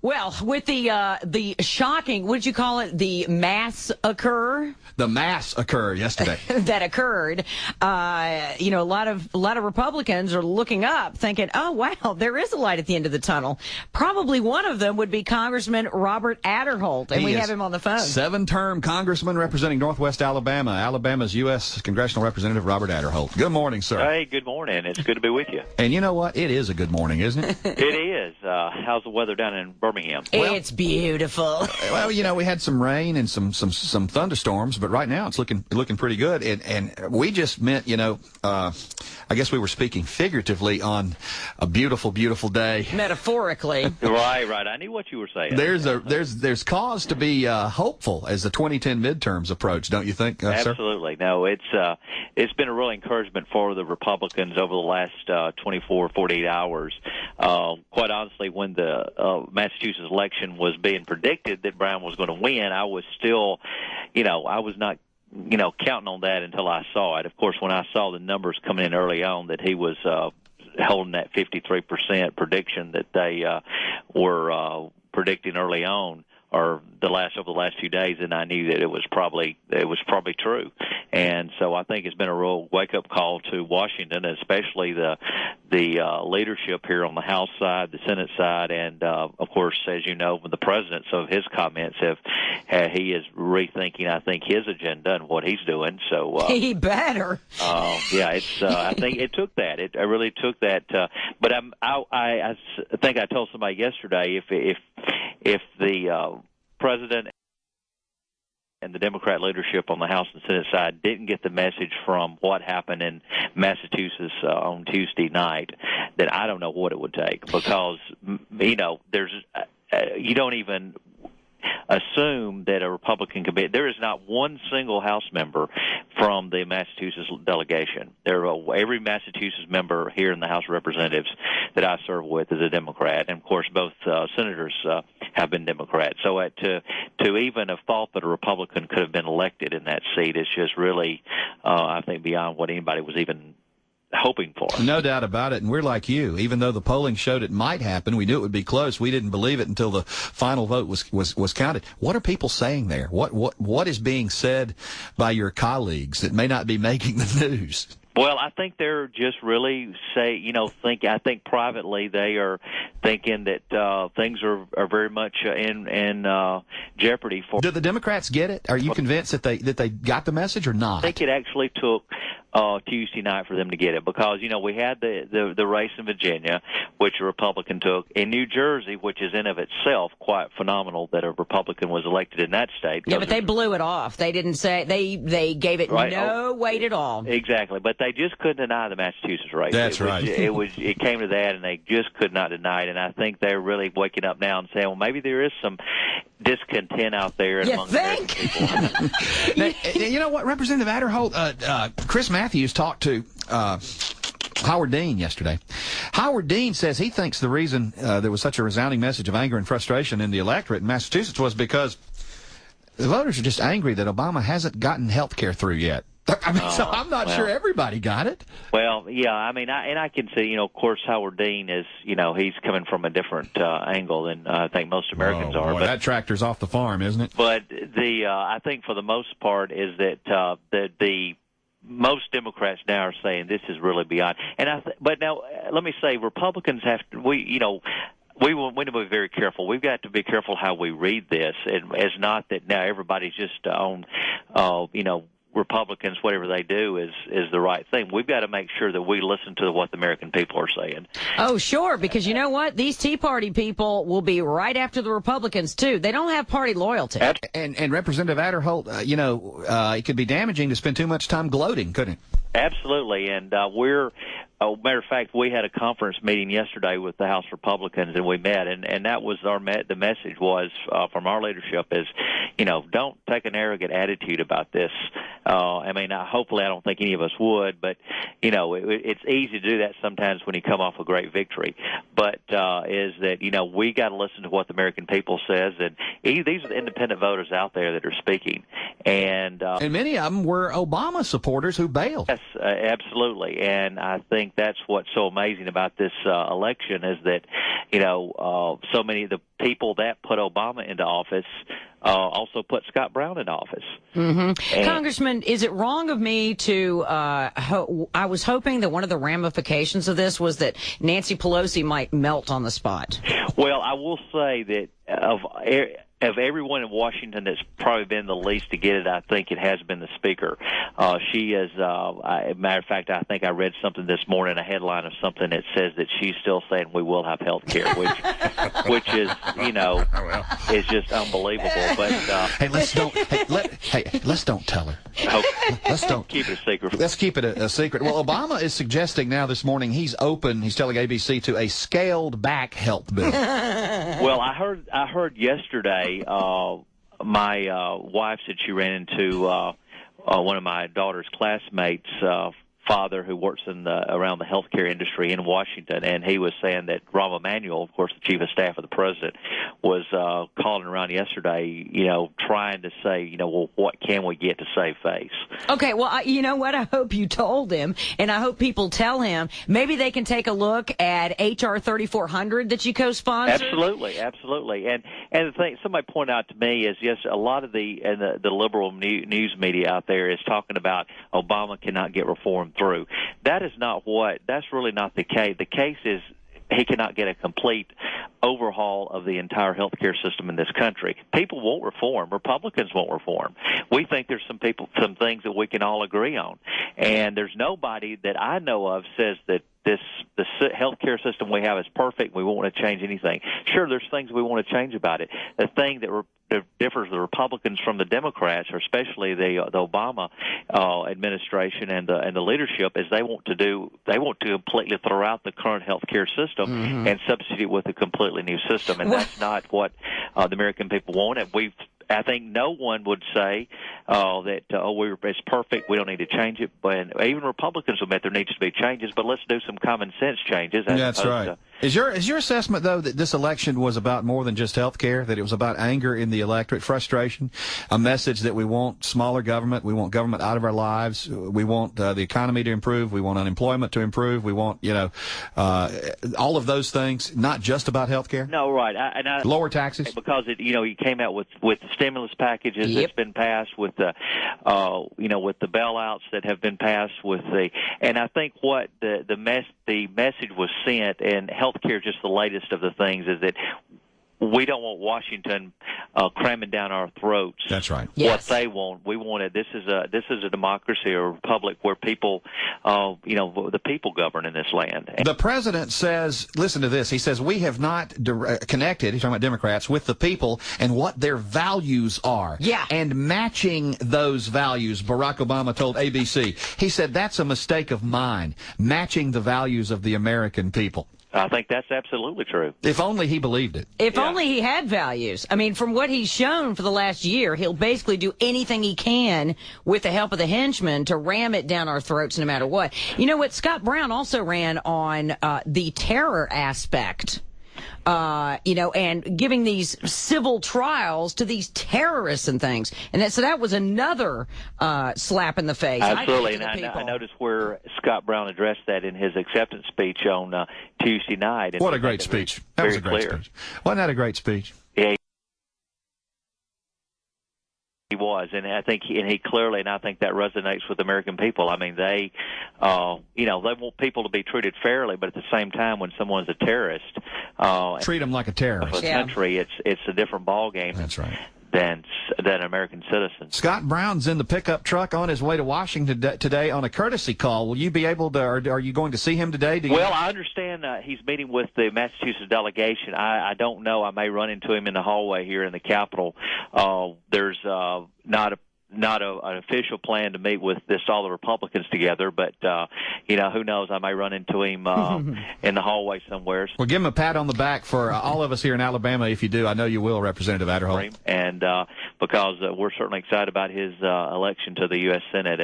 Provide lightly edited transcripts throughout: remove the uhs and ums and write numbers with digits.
Well, with the shocking, what did you call it? The massacre? The massacre yesterday. That occurred. A lot of Republicans are looking up thinking, oh, wow, there is a light at the end of the tunnel. Probably one of them would be Congressman Robert Aderholt, and we have him on the phone. 7-term congressman representing Northwest Alabama, Alabama's U.S. Congressional Representative Robert Aderholt. Good morning, sir. Hey, good morning. It's good to be with you. And you know what? It is a good morning, isn't it? It is. How's the weather down in Birmingham? It's beautiful. Well, we had some rain and some thunderstorms, but right now it's looking pretty good. And we just meant, I guess we were speaking figuratively on a beautiful, beautiful day. Metaphorically. Right. I knew what you were saying. There's cause to be hopeful as the 2010 midterms approach, don't you think, Absolutely. Sir? No, it's been a real encouragement for the Republicans over the last 24, 48 hours. Quite honestly, when the Massachusetts election was being predicted that Brown was going to win, I was still, I was not counting on that until I saw it. Of course, when I saw the numbers coming in early on that he was holding that 53% prediction that they were predicting early on, or over the last few days, and I knew that it was probably true. And so I think it's been a real wake-up call to Washington, especially the leadership here on the House side, the Senate side, and of course, as you know, the president. So his comments he is rethinking, I think, his agenda and what he's doing. So he better. I think it took that. It really took that. But I think I told somebody yesterday if the president and the Democrat leadership on the House and Senate side didn't get the message from what happened in Massachusetts on Tuesday night, then I don't know what it would take, because there's you don't even assume that a Republican could be. There is not one single House member from the Massachusetts delegation. Every Massachusetts member here in the House of Representatives that I serve with is a Democrat, and of course both senators have been Democrats. So to even have thought that a Republican could have been elected in that seat is just really, I think, beyond what anybody was even hoping for. No doubt about it, and we're like you. Even though the polling showed it might happen, we knew it would be close. We didn't believe it until the final vote was counted. What are people saying there? What is being said by your colleagues that may not be making the news? Well, I think they're just really I think privately they are thinking that things are very much in jeopardy for. Do the Democrats get it? Are you convinced that they got the message or not? I think it actually took Tuesday night for them to get it, because we had the race in Virginia, which a Republican took, in New Jersey, which is in of itself quite phenomenal that a Republican was elected in that state. Yeah, but they blew it off. They didn't say they gave it no weight at all. Exactly, but they just couldn't deny the Massachusetts race. That's right. It came to that, and they just could not deny it. And I think they're really waking up now and saying, well, maybe there is some discontent out there among American people. Now, you know what, Representative Aderholt, Chris Matthews talked to Howard Dean yesterday. Howard Dean says he thinks the reason there was such a resounding message of anger and frustration in the electorate in Massachusetts was because the voters are just angry that Obama hasn't gotten health care through yet. So I'm not sure everybody got it. Well, yeah, I can see, of course, Howard Dean is, he's coming from a different angle than I think most Americans are. Boy, but that tractor's off the farm, isn't it? But I think for the most part is that the most Democrats now are saying this is really beyond. But now let me say, Republicans have to. We need to be very careful. We've got to be careful how we read this. It's not that now everybody's just on, Republicans, whatever they do is the right thing. We've got to make sure that we listen to what the American people are saying. Oh, sure, because you know what? These Tea Party people will be right after the Republicans, too. They don't have party loyalty. And Representative Aderholt, it could be damaging to spend too much time gloating, couldn't it? Absolutely, and matter of fact, we had a conference meeting yesterday with the House Republicans, and we met, and that was the message was from our leadership is, don't take an arrogant attitude about this. Hopefully I don't think any of us would, but, it's easy to do that sometimes when you come off a great victory. But is that, we got to listen to what the American people says, and these are the independent voters out there that are speaking. And many of them were Obama supporters who bailed. Yes, absolutely. And I think think that's what's so amazing about this election is that, so many of the people that put Obama into office also put Scott Brown in office. Mm-hmm. Congressman, is it wrong of me to, I was hoping that one of the ramifications of this was that Nancy Pelosi might melt on the spot? Well, I will say that of everyone in Washington that's probably been the least to get it, I think it has been the Speaker. She is, matter of fact, I think I read something this morning, a headline of something that says that she's still saying we will have health care, which is, is just unbelievable. But hey, let's don't tell her. Let's don't keep it a secret. Let's keep it a secret. Well, Obama is suggesting now this morning he's telling ABC to a scaled back health bill. Well, I heard yesterday. My wife said she ran into one of my daughter's classmates' father, who works around the healthcare industry in Washington, and he was saying that Rahm Emanuel, of course, the chief of staff of the president, was calling around yesterday, trying to say, well, what can we get to save face? Okay, well, you know what? I hope you told him, and I hope people tell him. Maybe they can take a look at H.R. 3400 that you co-sponsored. Absolutely. And the thing somebody pointed out to me is, yes, a lot of the liberal news media out there is talking about Obama cannot get reform through. That's really not the case. The case is he cannot get a complete overhaul of the entire healthcare system in this country. People won't reform. Republicans won't reform. We think there's some things that we can all agree on. And there's nobody that I know of says that the healthcare system we have is perfect. We won't want to change anything. Sure, there's things we want to change about it. The thing that differs the Republicans from the Democrats, or especially the Obama administration and the leadership, is they want to completely throw out the current healthcare system and substitute with a completely new system, and that's not what the American people want. And I think no one would say that it's perfect, we don't need to change it. But even Republicans admit there needs to be changes, but let's do some common sense changes. That's right. Is your assessment, though, that this election was about more than just health care, that it was about anger in the electorate, frustration, a message that we want smaller government, we want government out of our lives, we want the economy to improve, we want unemployment to improve, we want, all of those things, not just about health care? No, right. Lower taxes? Because he came out with the stimulus packages that's been passed, with the with the bailouts that have been passed, and I think what the message was sent, and healthcare is just the latest of the things, is that we don't want Washington cramming down our throats. That's right. What they want, we want it. This is a democracy or a republic where people, the people govern in this land. The president says, listen to this. He says we have not connected. He's talking about Democrats, with the people and what their values are. Yeah. And matching those values. Barack Obama told ABC. He said that's a mistake of mine. Matching the values of the American people. I think that's absolutely true. If only he believed it. If only he had values. I mean, from what he's shown for the last year, he'll basically do anything he can with the help of the henchmen to ram it down our throats no matter what. You know what? Scott Brown also ran on the terror aspect. And giving these civil trials to these terrorists and things. And so that was another slap in the face. Absolutely. And I noticed where Scott Brown addressed that in his acceptance speech on Tuesday night. What a great speech. That was a great speech. Wasn't that a great speech? Yeah. He was, and I think he clearly, and I think that resonates with American people. I mean, they want people to be treated fairly, but at the same time, when someone's a terrorist, treat them like a terrorist. Of a country, it's a different ball game. That's right. Than American citizens. Scott Brown's in the pickup truck on his way to Washington today on a courtesy call. Will you be able to, or are you going to see him today? Well, I understand he's meeting with the Massachusetts delegation. I don't know. I may run into him in the hallway here in the Capitol. There's not an official plan to meet with all the Republicans together, but who knows? I may run into him in the hallway somewhere. Well, give him a pat on the back for all of us here in Alabama. If you do, I know you will, Representative Aderholt. And because we're certainly excited about his election to the U.S. Senate,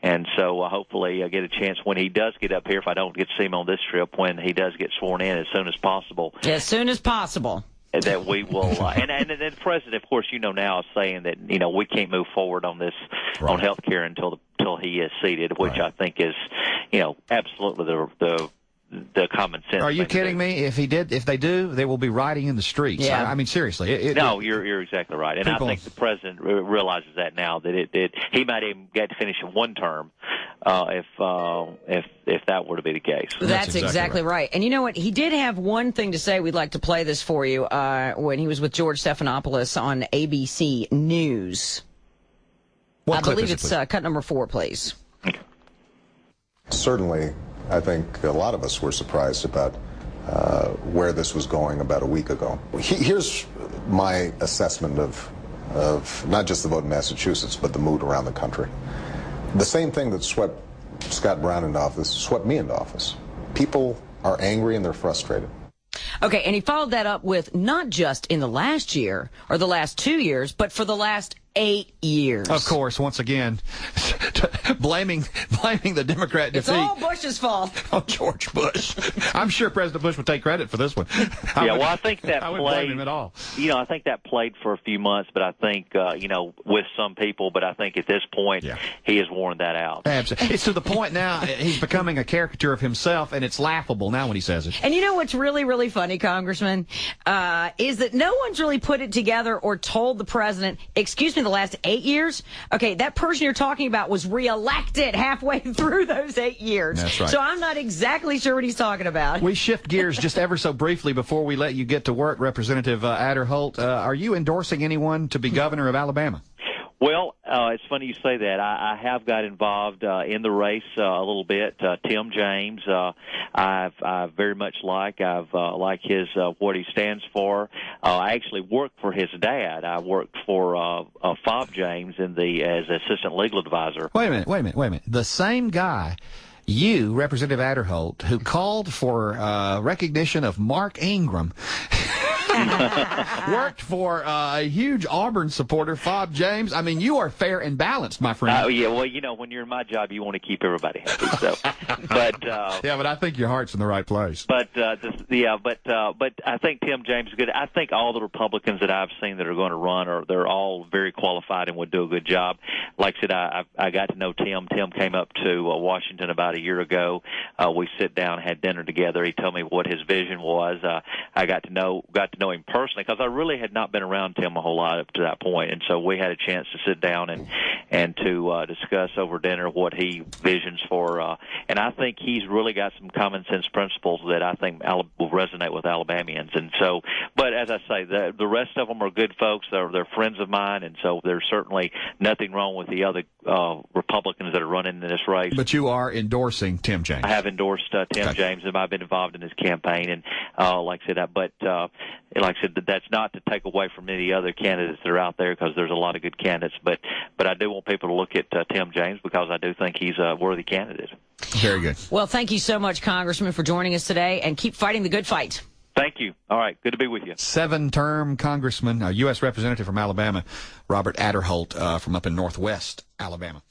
and so hopefully I get a chance when he does get up here. If I don't get to see him on this trip, when he does get sworn in, as soon as possible. As soon as possible. that we will, and the president, of course, now is saying that we can't move forward on this on health care until he is seated, which I think is absolutely the common sense. Are you kidding me? If they do, they will be rioting in the streets. Yeah. I mean, seriously. You're exactly right, and I think the president realizes that now that he might even get to finish in one term if that were to be the case. That's exactly right. And you know what? He did have one thing to say. We'd like to play this for you when he was with George Stephanopoulos on ABC News. I believe it's cut number 4, please. Certainly, I think a lot of us were surprised about where this was going about a week ago. Here's my assessment of not just the vote in Massachusetts, but the mood around the country. The same thing that swept Scott Brown into office swept me into office. People are angry and they're frustrated. Okay, and he followed that up with not just in the last year or the last 2 years, but for the last 8 years. Of course, once again, blaming the Democrat defeat. It's all Bush's fault. Oh, George Bush. I'm sure President Bush would take credit for this one. I think that I wouldn't blame him at all. I think that played for a few months, but I think, with some people, but I think at this point, he has worn that out. Absolutely. It's to the point now he's becoming a caricature of himself, and it's laughable now when he says it. And you know what's really, really funny, Congressman, is that no one's really put it together or told the president, excuse me, the last 8 years? Okay, that person you're talking about was reelected halfway through those 8 years. That's right. So I'm not exactly sure what he's talking about. We shift gears just ever so briefly before we let you get to work, Representative Aderholt. Are you endorsing anyone to be governor of Alabama? Well, it's funny you say that. I have got involved in the race a little bit. Tim James, I very much like. I've like his what he stands for. I actually worked for his dad. I worked for Fob James as assistant legal advisor. Wait a minute. The same guy. You, Representative Aderholt, who called for recognition of Mark Ingram, worked for a huge Auburn supporter, Fob James. I mean, you are fair and balanced, my friend. Yeah, well, when you're in my job, you want to keep everybody happy. So, but but I think your heart's in the right place. But I think Tim James is good. I think all the Republicans that I've seen that are going to run they're all very qualified and would do a good job. Like I said, I got to know Tim. Tim came up to Washington about a year ago. We sit down, had dinner together. He told me what his vision was. I got to know him personally because I really had not been around Tim a whole lot up to that point, and so we had a chance to sit down and to discuss over dinner what he visions for. And I think he's really got some common sense principles that I think will resonate with Alabamians. And so, but as I say, the rest of them are good folks. They're friends of mine, and so there's certainly nothing wrong with the other Republicans that are running in this race. But you are endorsing Tim James. I have endorsed Tim James, and I've been involved in his campaign. And like I said, that's not to take away from any other candidates that are out there because there's a lot of good candidates. But I do want people to look at Tim James because I do think he's a worthy candidate. Very good. Well, thank you so much, Congressman, for joining us today, and keep fighting the good fight. Thank you. All right. Good to be with you. 7-term Congressman, U.S. Representative from Alabama, Robert Aderholt from up in Northwest Alabama.